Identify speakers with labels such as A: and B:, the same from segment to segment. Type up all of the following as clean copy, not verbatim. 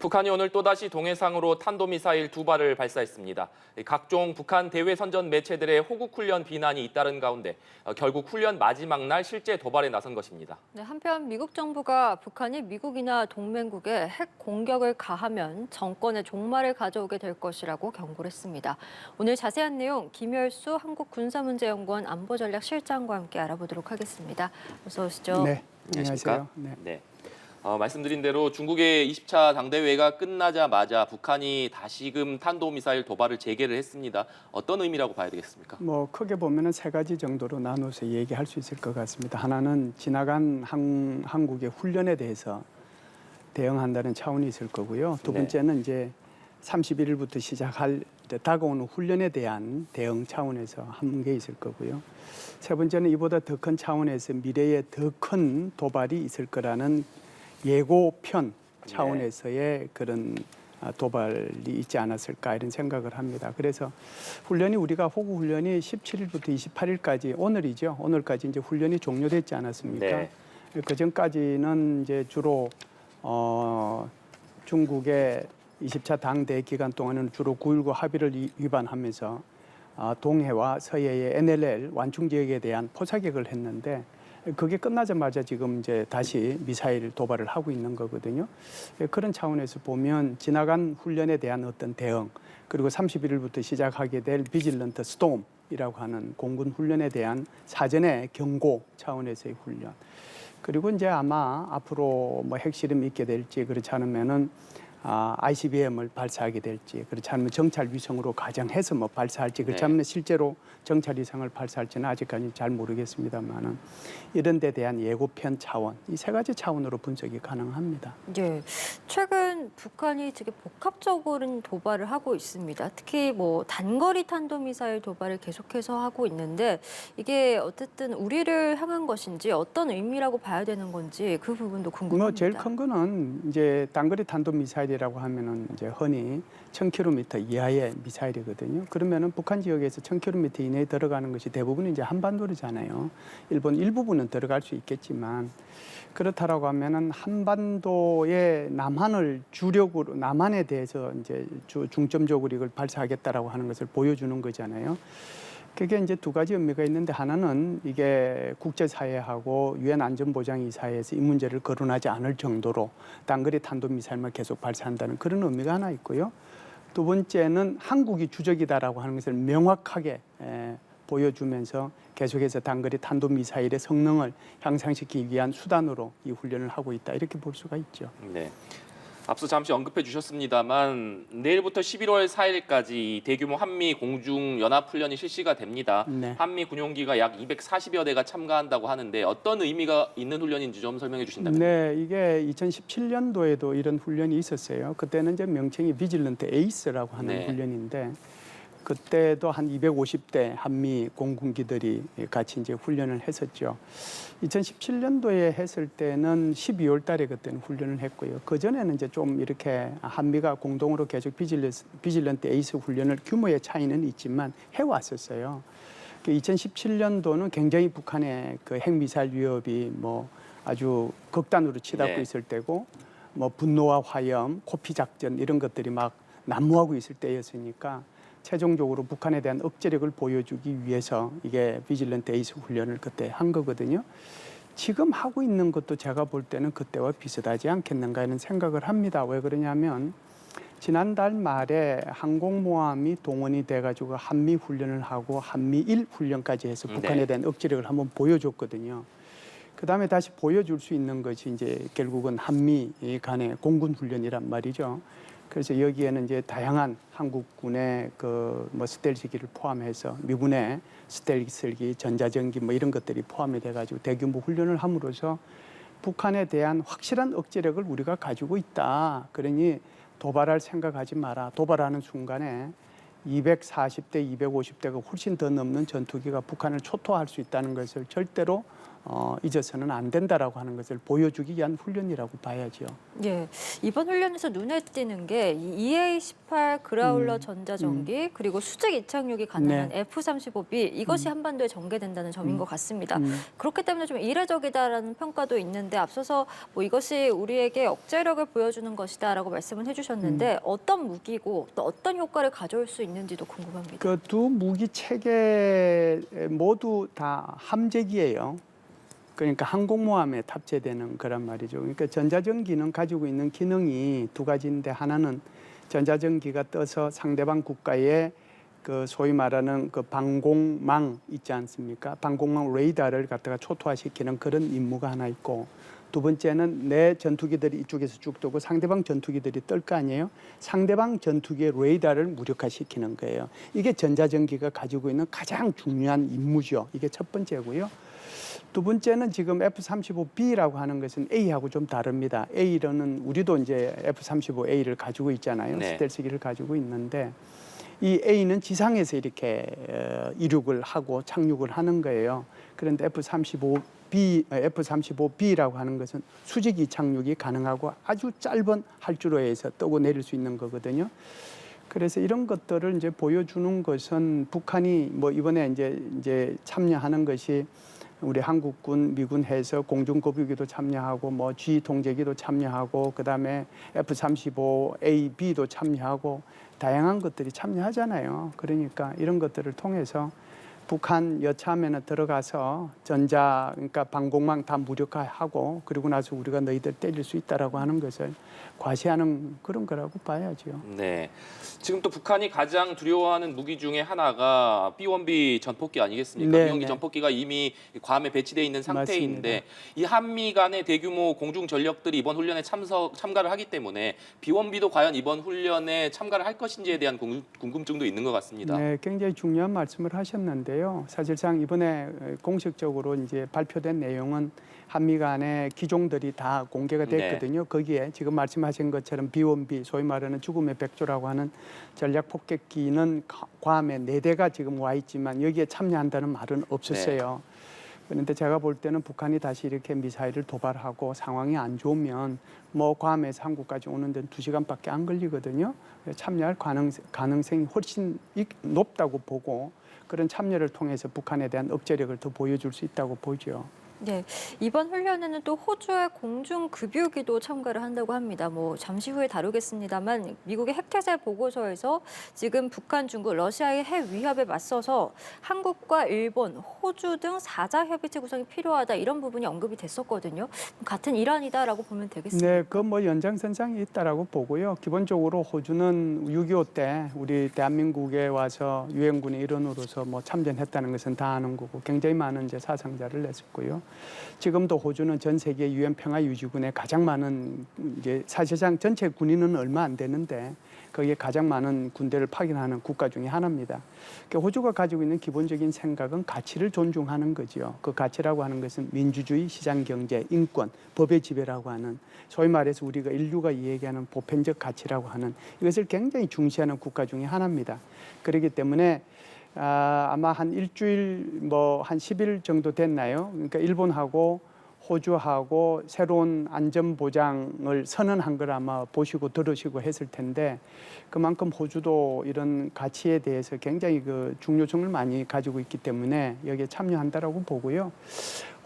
A: 북한이 오늘 또다시 동해상으로 탄도미사일 2발을 발사했습니다. 각종 북한 대외 선전 매체들의 호국 훈련 비난이 잇따른 가운데 결국 훈련 마지막 날 실제 도발에 나선 것입니다.
B: 네, 한편 미국 정부가 북한이 미국이나 동맹국에 핵 공격을 가하면 정권의 종말을 가져오게 될 것이라고 경고를 했습니다. 오늘 자세한 내용 김열수 한국군사문제연구원 안보전략실장과 함께 알아보도록 하겠습니다. 어서 오시죠.
C: 네,
A: 안녕하십니까?
C: 안녕하세요.
A: 네. 말씀드린 대로 중국의 20차 당대회가 끝나자마자 북한이 다시금 탄도미사일 도발을 재개를 했습니다. 어떤 의미라고 봐야 되겠습니까?
C: 뭐 크게 보면은 세 가지 정도로 나눠서 얘기할 수 있을 것 같습니다. 하나는 지나간 한국의 훈련에 대해서 대응한다는 차원이 있을 거고요. 두 번째는 이제 31일부터 시작할 다가오는 훈련에 대한 대응 차원에서 한 게 있을 거고요. 세 번째는 이보다 더 큰 차원에서 미래에 더 큰 도발이 있을 거라는 예고편 차원에서의 그런 도발이 있지 않았을까 이런 생각을 합니다. 그래서 훈련이 우리가 호구 훈련이 17일부터 28일까지 오늘이죠. 오늘까지 이제 훈련이 종료됐지 않았습니까?
A: 네.
C: 그 전까지는 이제 주로 중국의 20차 당대 기간 동안은 주로 9.19 합의를 위반하면서 동해와 서해의 NLL 완충 지역에 대한 포사격을 했는데 그게 끝나자마자 지금 이제 다시 미사일 도발을 하고 있는 거거든요. 그런 차원에서 보면 지나간 훈련에 대한 어떤 대응 그리고 31일부터 시작하게 될 비질런트 스톰이라고 하는 공군 훈련에 대한 사전의 경고 차원에서의 훈련 그리고 이제 아마 앞으로 뭐 핵실험이 있게 될지 그렇지 않으면은 ICBM을 발사하게 될지 그렇지 않으면 정찰 위성으로 가정해서 뭐 발사할지 그렇지 않으면 실제로 정찰 위성을 발사할지는 아직까지 잘 모르겠습니다만은 이런 데 대한 예고편 차원 이 세 가지 차원으로 분석이 가능합니다.
B: 네, 최근 북한이 되게 복합적인 도발을 하고 있습니다. 특히 뭐 단거리 탄도미사일 도발을 계속해서 하고 있는데 이게 어쨌든 우리를 향한 것인지 어떤 의미라고 봐야 되는 건지 그 부분도 궁금합니다.
C: 뭐 제일 큰 거는 이제 단거리 탄도미사일이라고 하면은 이제 흔히 1000km 이하의 미사일이거든요. 그러면은 북한 지역에서 1000km 이내에 들어가는 것이 대부분 이제 한반도잖아요. 일본 일부분은 들어갈 수 있겠지만 그렇다라고 하면은 한반도의 남한을 주력으로 남한에 대해서 이제 중점적으로 이걸 발사하겠다라고 하는 것을 보여주는 거잖아요. 그게 이제 두 가지 의미가 있는데 하나는 이게 국제사회하고 유엔 안전보장이사회에서 이 문제를 거론하지 않을 정도로 단거리 탄도미사일만 계속 발사한다는 그런 의미가 하나 있고요. 두 번째는 한국이 주적이다라고 하는 것을 명확하게 보여주면서 계속해서 단거리 탄도미사일의 성능을 향상시키기 위한 수단으로 이 훈련을 하고 있다 이렇게 볼 수가 있죠.
A: 네. 앞서 잠시 언급해 주셨습니다만 내일부터 11월 4일까지 대규모 한미 공중 연합 훈련이 실시가 됩니다.
C: 네.
A: 한미 군용기가 약 240여 대가 참가한다고 하는데 어떤 의미가 있는 훈련인지 좀 설명해 주신다면.
C: 네, 이게 2017년도에도 이런 훈련이 있었어요. 그때는 이제 명칭이 비질런트 에이스라고 하는 훈련인데 그때도 한 250대 한미 공군기들이 같이 이제 훈련을 했었죠. 2017년도에 했을 때는 12월 달에 그때는 훈련을 했고요. 그 전에는 이제 좀 이렇게 한미가 공동으로 계속 비질런트 에이스 훈련을 규모의 차이는 있지만 해왔었어요. 2017년도는 굉장히 북한의 그 핵미사일 위협이 뭐 아주 극단으로 치닫고 있을 때고 뭐 분노와 화염, 코피 작전 이런 것들이 막 난무하고 있을 때였으니까 최종적으로 북한에 대한 억제력을 보여주기 위해서 이게 비질런트 에이스 훈련을 그때 한 거거든요. 지금 하고 있는 것도 제가 볼 때는 그때와 비슷하지 않겠는가 하는 생각을 합니다. 왜 그러냐면 지난달 말에 항공모함이 동원이 돼가지고 한미 훈련을 하고 한미일 훈련까지 해서 북한에 대한 억제력을 한번 보여줬거든요. 그 다음에 다시 보여줄 수 있는 것이 이제 결국은 한미 간의 공군 훈련이란 말이죠. 그래서 여기에는 이제 다양한 한국군의 그 뭐 스텔스기를 포함해서 미군의 스텔스기, 전자전기 뭐 이런 것들이 포함이 돼가지고 대규모 훈련을 함으로써 북한에 대한 확실한 억제력을 우리가 가지고 있다. 그러니 도발할 생각하지 마라. 도발하는 순간에 240대, 250대가 훨씬 더 넘는 전투기가 북한을 초토화할 수 있다는 것을 절대로 잊어서는 안 된다라고 하는 것을 보여주기 위한 훈련이라고 봐야죠.
B: 예, 이번 훈련에서 눈에 띄는 게 EA-18 그라울러 전자전기 그리고 수직 이착륙이 가능한
C: 네.
B: F-35B 이것이 한반도에 전개된다는 점인 것 같습니다. 그렇기 때문에 좀 이례적이다라는 평가도 있는데 앞서서 뭐 이것이 우리에게 억제력을 보여주는 것이다라고 말씀을 해주셨는데 어떤 무기고 또 어떤 효과를 가져올 수 있는지도 궁금합니다.
C: 그 두 무기 체계 모두 다 함재기예요. 그러니까 항공모함에 탑재되는 거란 말이죠. 그러니까 전자전기는 가지고 있는 기능이 두 가지인데 하나는 전자전기가 떠서 상대방 국가의 그 소위 말하는 그 방공망 있지 않습니까? 방공망 레이더를 갖다가 초토화시키는 그런 임무가 하나 있고 두 번째는 내 전투기들이 이쪽에서 쭉 돌고 상대방 전투기들이 뜰 거 아니에요? 상대방 전투기의 레이더를 무력화시키는 거예요. 이게 전자전기가 가지고 있는 가장 중요한 임무죠. 이게 첫 번째고요. 두 번째는 지금 F-35B라고 하는 것은 A하고 좀 다릅니다. A로는 우리도 이제 F-35A를 가지고 있잖아요.
A: 네.
C: 스텔스기를 가지고 있는데 이 A는 지상에서 이렇게 이륙을 하고 착륙을 하는 거예요. 그런데 F-35B라고 하는 것은 수직 이착륙이 가능하고 아주 짧은 활주로에서 떠고 내릴 수 있는 거거든요. 그래서 이런 것들을 이제 보여주는 것은 북한이 뭐 이번에 이제 참여하는 것이 우리 한국군, 미군 해서 공중급유기도 참여하고 뭐 G 통제기도 참여하고 그다음에 F-35A, B도 참여하고 다양한 것들이 참여하잖아요. 그러니까 이런 것들을 통해서 북한 여차하면 들어가서 그러니까 방공망 다 무력화하고 그리고 나서 우리가 너희들 때릴 수 있다라고 하는 것을 과시하는 그런 거라고 봐야죠.
A: 네. 지금 또 북한이 가장 두려워하는 무기 중에 하나가 B-1B 전폭기 아니겠습니까?
C: 네,
A: B-1B
C: 네.
A: 전폭기가 이미 괌에 배치돼 있는 상태인데
C: 맞습니다.
A: 이 한미 간의 대규모 공중 전력들이 이번 훈련에 참가를 하기 때문에 B-1B도 과연 이번 훈련에 참가를 할 것인지에 대한 궁금증도 있는 것 같습니다.
C: 네, 굉장히 중요한 말씀을 하셨는데요. 사실상 이번에 공식적으로 이제 발표된 내용은 한미 간의 기종들이 다 공개가 됐거든요. 거기에 지금 말씀하신 것처럼 B-1B, 소위 말하는 죽음의 백조라고 하는 전략 폭격기는 괌에 4대가 지금 와 있지만 여기에 참여한다는 말은 없었어요. 그런데 제가 볼 때는 북한이 다시 이렇게 미사일을 도발하고 상황이 안 좋으면 뭐 괌에서 한국까지 오는 데는 2시간밖에 안 걸리거든요. 참여할 가능성이 훨씬 높다고 보고 그런 참여를 통해서 북한에 대한 억제력을 더 보여줄 수 있다고 보죠.
B: 네, 이번 훈련에는 또 호주의 공중급유기도 참가를 한다고 합니다. 뭐 잠시 후에 다루겠습니다만 미국의 핵태세 보고서에서 지금 북한, 중국, 러시아의 핵 위협에 맞서서 한국과 일본, 호주 등 4자 협의체 구성이 필요하다 이런 부분이 언급이 됐었거든요. 같은 일환이다라고 보면 되겠습니다.
C: 네, 그 뭐 연장선상이 있다라고 보고요. 기본적으로 호주는 6.25 때 우리 대한민국에 와서 유엔군의 일원으로서 뭐 참전했다는 것은 다 아는 거고 굉장히 많은 이제 사상자를 냈었고요. 지금도 호주는 전 세계 유엔 평화유지군에 가장 많은 이제 사실상 전체 군인은 얼마 안 되는데 거기에 가장 많은 군대를 파견하는 국가 중에 하나입니다. 그러니까 호주가 가지고 있는 기본적인 생각은 가치를 존중하는 거죠. 그 가치라고 하는 것은 민주주의, 시장경제, 인권, 법의 지배라고 하는 소위 말해서 우리가 인류가 얘기하는 보편적 가치라고 하는 이것을 굉장히 중시하는 국가 중에 하나입니다. 그렇기 때문에 아마 한 일주일 뭐 한 10일 정도 됐나요? 그러니까 일본하고 호주하고 새로운 안전보장을 선언한 걸 아마 보시고 들으시고 했을 텐데 그만큼 호주도 이런 가치에 대해서 굉장히 그 중요성을 많이 가지고 있기 때문에 여기에 참여한다라고 보고요.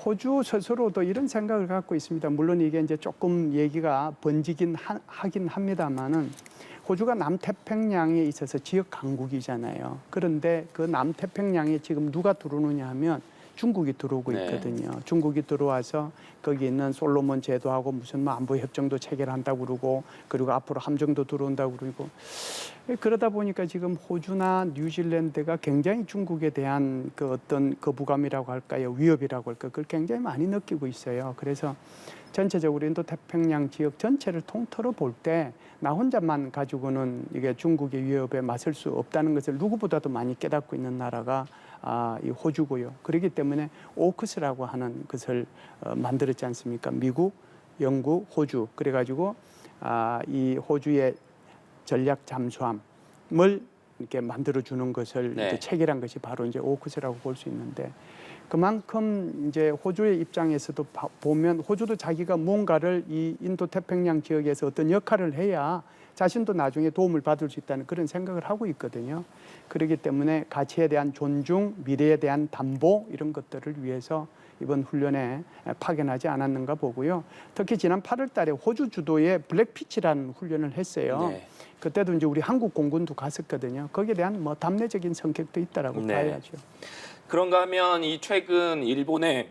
C: 호주 스스로도 이런 생각을 갖고 있습니다. 물론 이게 이제 조금 얘기가 번지긴 하긴 합니다만은 호주가 남태평양에 있어서 지역 강국이잖아요. 그런데 그 남태평양에 지금 누가 들어오느냐 하면 중국이 들어오고 있거든요. 네. 중국이 들어와서 거기 있는 솔로몬 제도하고 무슨 뭐 안보 협정도 체결한다고 그러고 그리고 앞으로 함정도 들어온다고 그러고 그러다 보니까 지금 호주나 뉴질랜드가 굉장히 중국에 대한 그 어떤 거부감이라고 할까요? 위협이라고 할까요? 그걸 굉장히 많이 느끼고 있어요. 그래서 전체적으로 인도 태평양 지역 전체를 통틀어 볼 때 나 혼자만 가지고는 이게 중국의 위협에 맞설 수 없다는 것을 누구보다도 많이 깨닫고 있는 나라가 이 호주고요. 그렇기 때문에 오크스라고 하는 것을 만들었지 않습니까? 미국, 영국, 호주. 그래가지고 이 호주의 전략 잠수함을 이렇게 만들어주는 것을 이제 체결한 것이 바로 이제 오크스라고 볼 수 있는데 그만큼 이제 호주의 입장에서도 보면 호주도 자기가 무언가를 이 인도 태평양 지역에서 어떤 역할을 해야 자신도 나중에 도움을 받을 수 있다는 그런 생각을 하고 있거든요. 그렇기 때문에 가치에 대한 존중, 미래에 대한 담보 이런 것들을 위해서 이번 훈련에 파견하지 않았는가 보고요. 특히 지난 8월 달에 호주 주도의 블랙피치라는 훈련을 했어요.
A: 네.
C: 그때도 이제 우리 한국 공군도 갔었거든요. 거기에 대한 뭐 담례적인 성격도 있다라고
A: 네.
C: 봐야죠.
A: 그런가 하면 이 최근 일본에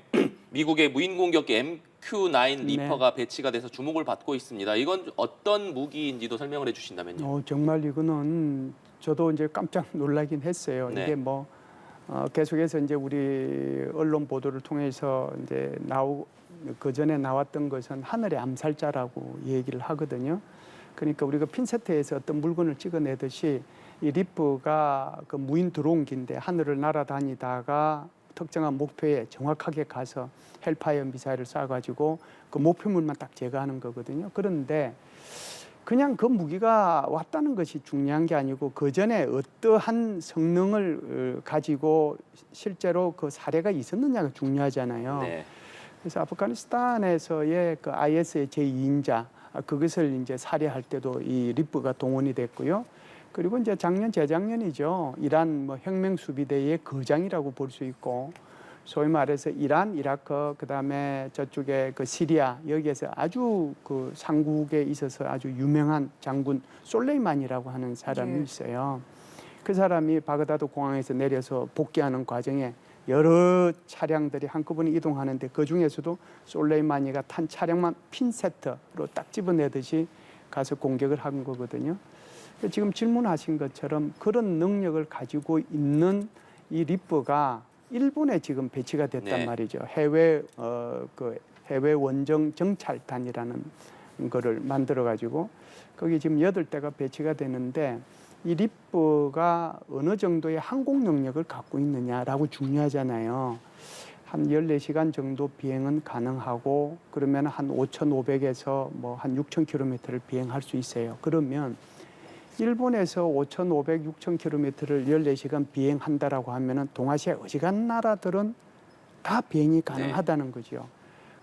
A: 미국의 무인 공격기 MQ-9 리퍼가 배치가 돼서 주목을 받고 있습니다. 이건 어떤 무기인지도 설명을 해주신다면요.
C: 정말 이거는 저도 이제 깜짝 놀라긴 했어요.
A: 네.
C: 이게 뭐 계속해서 이제 우리 언론 보도를 통해서 이제 그 전에 나왔던 것은 하늘의 암살자라고 얘기를 하거든요. 그러니까 우리가 핀세트에서 어떤 물건을 찍어내듯이 이 리프가 그 무인 드론기인데 하늘을 날아다니다가 특정한 목표에 정확하게 가서 헬파이어 미사일을 쏴가지고 그 목표물만 딱 제거하는 거거든요. 그런데 그냥 그 무기가 왔다는 것이 중요한 게 아니고 그 전에 어떠한 성능을 가지고 실제로 그 사례가 있었느냐가 중요하잖아요.
A: 네.
C: 그래서 아프가니스탄에서의 그 IS의 제2인자 그것을 이제 살해할 때도 이 리프가 동원이 됐고요. 그리고 이제 작년 재작년이죠. 이란 뭐 혁명 수비대의 거장이라고 볼 수 있고 소위 말해서 이란, 이라크, 그다음에 저쪽에 그 시리아 여기에서 아주 그 상국에 있어서 아주 유명한 장군 솔레이만이라고 하는 사람이 있어요. 그 사람이 바그다드 공항에서 내려서 복귀하는 과정에 여러 차량들이 한꺼번에 이동하는데 그 중에서도 솔레이마니가 탄 차량만 핀세트로 딱 집어내듯이 가서 공격을 한 거거든요. 지금 질문하신 것처럼 그런 능력을 가지고 있는 이 리퍼가 일본에 지금 배치가 됐단
A: 네.
C: 말이죠. 해외 원정 정찰단이라는 거를 만들어 가지고 거기 지금 8대가 배치가 되는데 이 리퍼가 어느 정도의 항공 능력을 갖고 있느냐라고 중요하잖아요. 한 14시간 정도 비행은 가능하고 그러면 한 5,500에서 뭐 한 6,000km를 비행할 수 있어요. 그러면 일본에서 5,500, 6,000km를 14시간 비행한다라고 하면은 동아시아 어지간한 나라들은 다 비행이 가능하다는 거죠.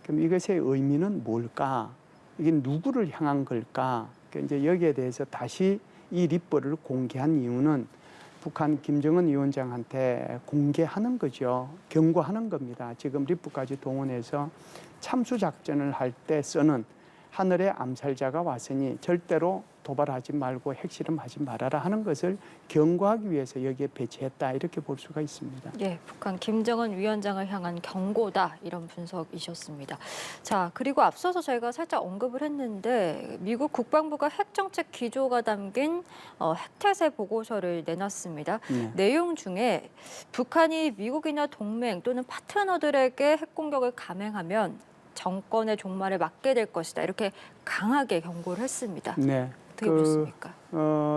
C: 그럼 이것의 의미는 뭘까? 이게 누구를 향한 걸까? 그러니까 이제 여기에 대해서 다시 이 리퍼를 공개한 이유는 북한 김정은 위원장한테 공개하는 거죠. 경고하는 겁니다. 지금 리퍼까지 동원해서 참수 작전을 할 때 쓰는 하늘의 암살자가 왔으니 절대로 도발하지 말고 핵실험하지 말아라 하는 것을 경고하기 위해서 여기에 배치했다 이렇게 볼 수가 있습니다.
B: 예, 북한 김정은 위원장을 향한 경고다 이런 분석이셨습니다. 자, 그리고 앞서서 저희가 살짝 언급을 했는데 미국 국방부가 핵정책 기조가 담긴 핵태세 보고서를 내놨습니다. 내용 중에 북한이 미국이나 동맹 또는 파트너들에게 핵 공격을 감행하면 정권의 종말에 맞게 될 것이다. 이렇게 강하게 경고를 했습니다.
C: 네.
B: 어떻게 보셨습니까?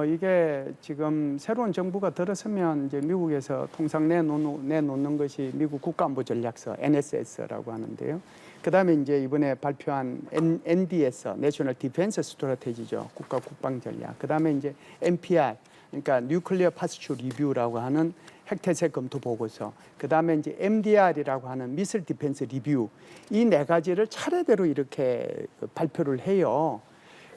C: 이게 지금 새로운 정부가 들어서면 이제 미국에서 통상 내놓는 것이 미국 국가안보 전략서 NSS라고 하는데요. 그다음에 이제 이번에 발표한 NDS, National Defense Strategy죠. 국가 국방 전략. 그다음에 이제 NPR, 그러니까 Nuclear Posture Review라고 하는 핵태세 검토 보고서, 그다음에 이제 MDR이라고 하는 미슬 디펜스 리뷰, 이 네 가지를 차례대로 이렇게 발표를 해요.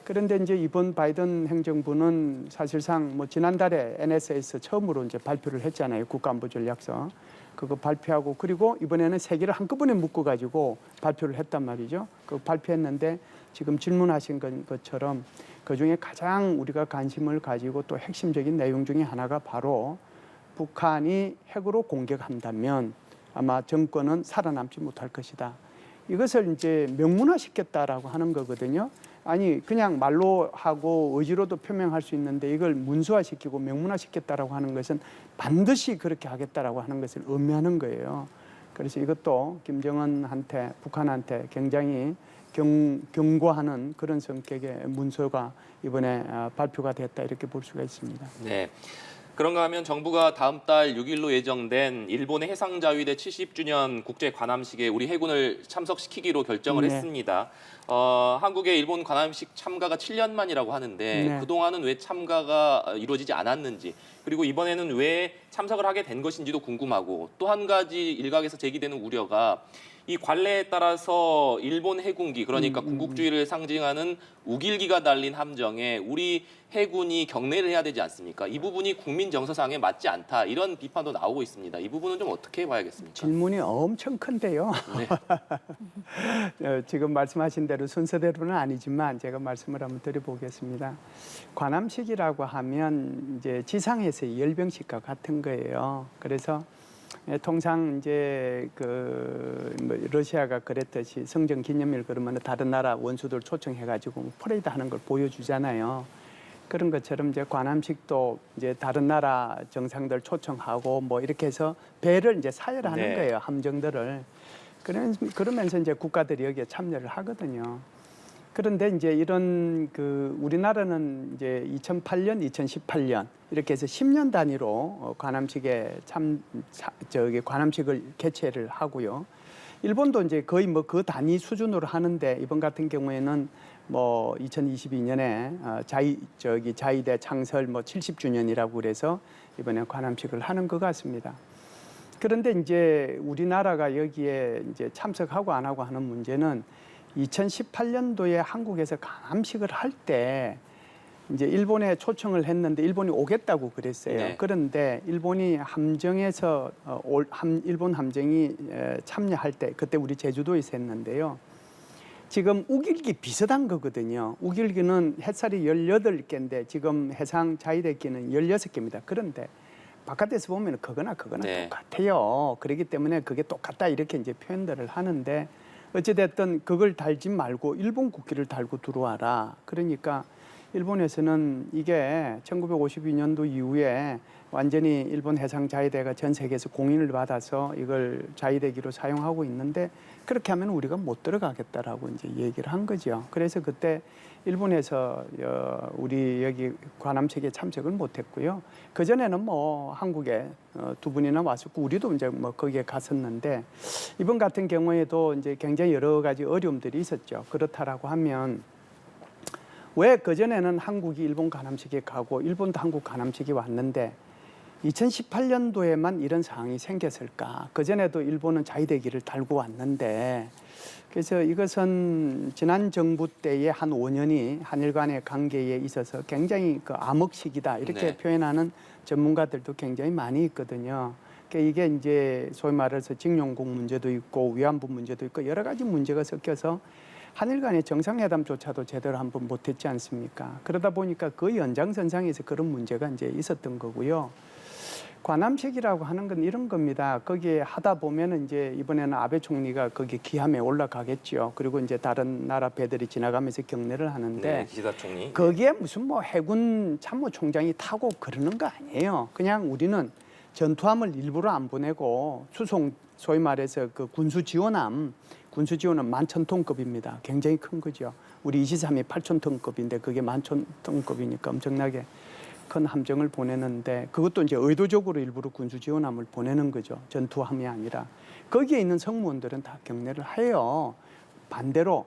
C: 그런데 이제 이번 바이든 행정부는 사실상 뭐 지난달에 NSS 처음으로 이제 발표를 했잖아요. 국가안보 전략서. 그거 발표하고 그리고 이번에는 세 개를 한꺼번에 묶어 가지고 발표를 했단 말이죠. 그 발표했는데 지금 질문하신 것처럼 그중에 가장 우리가 관심을 가지고 또 핵심적인 내용 중에 하나가 바로 북한이 핵으로 공격한다면 아마 정권은 살아남지 못할 것이다. 이것을 이제 명문화시켰다라고 하는 거거든요. 아니 그냥 말로 하고 의지로도 표명할 수 있는데 이걸 문서화시키고 명문화시켰다라고 하는 것은 반드시 그렇게 하겠다라고 하는 것을 의미하는 거예요. 그래서 이것도 김정은한테 북한한테 굉장히 경고하는 그런 성격의 문서가 이번에 발표가 됐다 이렇게 볼 수가 있습니다.
A: 네. 그런가 하면 정부가 다음 달 6일로 예정된 일본의 해상자위대 70주년 국제 관함식에 우리 해군을 참석시키기로 결정을
C: 네.
A: 했습니다. 한국의 일본 관함식 참가가 7년 만이라고 하는데
C: 네.
A: 그동안은 왜 참가가 이루어지지 않았는지, 그리고 이번에는 왜 참석을 하게 된 것인지도 궁금하고, 또 한 가지 일각에서 제기되는 우려가 이 관례에 따라서 일본 해군기, 그러니까 군국주의를 상징하는 우길기가 달린 함정에 우리 해군이 경례를 해야 되지 않습니까? 이 부분이 국민 정서상에 맞지 않다, 이런 비판도 나오고 있습니다. 이 부분은 좀 어떻게 봐야겠습니까?
C: 질문이 엄청 큰데요.
A: 네.
C: 지금 말씀하신 대로 순서대로는 아니지만 제가 말씀을 한번 드려보겠습니다. 관함식이라고 하면 이제 지상에서의 열병식과 같은 거예요. 그래서 통상 이제 뭐 러시아가 그랬듯이 성전 기념일 그러면 다른 나라 원수들 초청해가지고 퍼레이드 하는 걸 보여주잖아요. 그런 것처럼 이제 관함식도 이제 다른 나라 정상들 초청하고 뭐 이렇게 해서 배를 이제 사열하는
A: 네.
C: 거예요, 함정들을. 그러면서 이제 국가들이 여기에 참여를 하거든요. 그런데 이제 이런 우리나라는 이제 2008년, 2018년 이렇게 해서 10년 단위로 관함식에 관함식을 개최를 하고요. 일본도 이제 거의 뭐 그 단위 수준으로 하는데, 이번 같은 경우에는 뭐 2022년에 자위대 창설 뭐 70주년이라고 그래서 이번에 관함식을 하는 것 같습니다. 그런데 이제 우리나라가 여기에 이제 참석하고 안 하고 하는 문제는 2018년도에 한국에서 관함식을 할 때 이제 일본에 초청을 했는데 일본이 오겠다고 그랬어요.
A: 네.
C: 그런데 일본이 함정에서 일본 함정이 참여할 때 그때 우리 제주도에서 했는데요. 지금 우길기 비슷한 거거든요. 우길기는 햇살이 18개인데 지금 해상 자위대기는 16개입니다. 그런데 바깥에서 보면 그거나
A: 네.
C: 똑같아요. 그렇기 때문에 그게 똑같다 이렇게 이제 표현들을 하는데, 어찌됐든 그걸 달지 말고 일본 국기를 달고 들어와라. 그러니까 일본에서는 이게 1952년도 이후에 완전히 일본 해상자위대가 전 세계에서 공인을 받아서 이걸 자위대기로 사용하고 있는데, 그렇게 하면 우리가 못 들어가겠다라고 이제 얘기를 한 거죠. 그래서 그때 일본에서 우리 여기 관함식에 참석을 못했고요. 그 전에는 뭐 한국에 두 분이나 왔었고 우리도 이제 뭐 거기에 갔었는데, 이번 같은 경우에도 이제 굉장히 여러 가지 어려움들이 있었죠. 그렇다라고 하면 왜 그전에는 한국이 일본 관함식에 가고 일본도 한국 관함식이 왔는데 2018년도에만 이런 상황이 생겼을까? 그전에도 일본은 자위대기를 달고 왔는데, 그래서 이것은 지난 정부 때의 한 5년이 한일 간의 관계에 있어서 굉장히 암흑시기다 이렇게
A: 네.
C: 표현하는 전문가들도 굉장히 많이 있거든요. 그러니까 이게 이제 소위 말해서 징용국 문제도 있고 위안부 문제도 있고 여러 가지 문제가 섞여서 한일 간의 정상회담조차도 제대로 한번 못했지 않습니까? 그러다 보니까 그 연장선상에서 그런 문제가 이제 있었던 거고요. 관함식이라고 하는 건 이런 겁니다. 거기에 하다 보면은 이제 이번에는 아베 총리가 거기 기함에 올라가겠죠. 그리고 이제 다른 나라 배들이 지나가면서 경례를 하는데,
A: 네, 기시다 총리.
C: 거기에 무슨 뭐 해군 참모총장이 타고 그러는 거 아니에요. 그냥 우리는 전투함을 일부러 안 보내고 수송, 소위 말해서 그 군수 지원함 11,000톤급입니다. 굉장히 큰 거죠. 우리 23이 8,000톤급인데 그게 11,000톤급이니까 엄청나게 큰 함정을 보내는데, 그것도 이제 의도적으로 일부러 군수 지원함을 보내는 거죠. 전투함이 아니라. 거기에 있는 승무원들은 다 경례를 해요. 반대로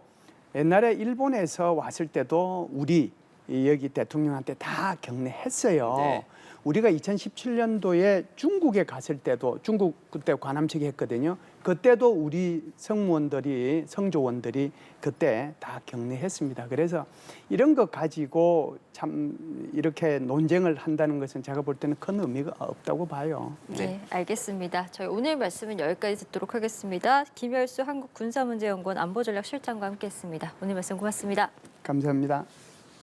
C: 옛날에 일본에서 왔을 때도 우리 여기 대통령한테 다 경례했어요.
A: 네.
C: 우리가 2017년도에 중국에 갔을 때도, 중국 그때 관함식이 했거든요. 그때도 우리 성조원들이 그때 다 경례했습니다. 그래서 이런 거 가지고 참 이렇게 논쟁을 한다는 것은 제가 볼 때는 큰 의미가 없다고 봐요.
B: 네, 알겠습니다. 저희 오늘 말씀은 여기까지 듣도록 하겠습니다. 김열수 한국군사문제연구원 안보전략실장과 함께했습니다. 오늘 말씀 고맙습니다.
C: 감사합니다.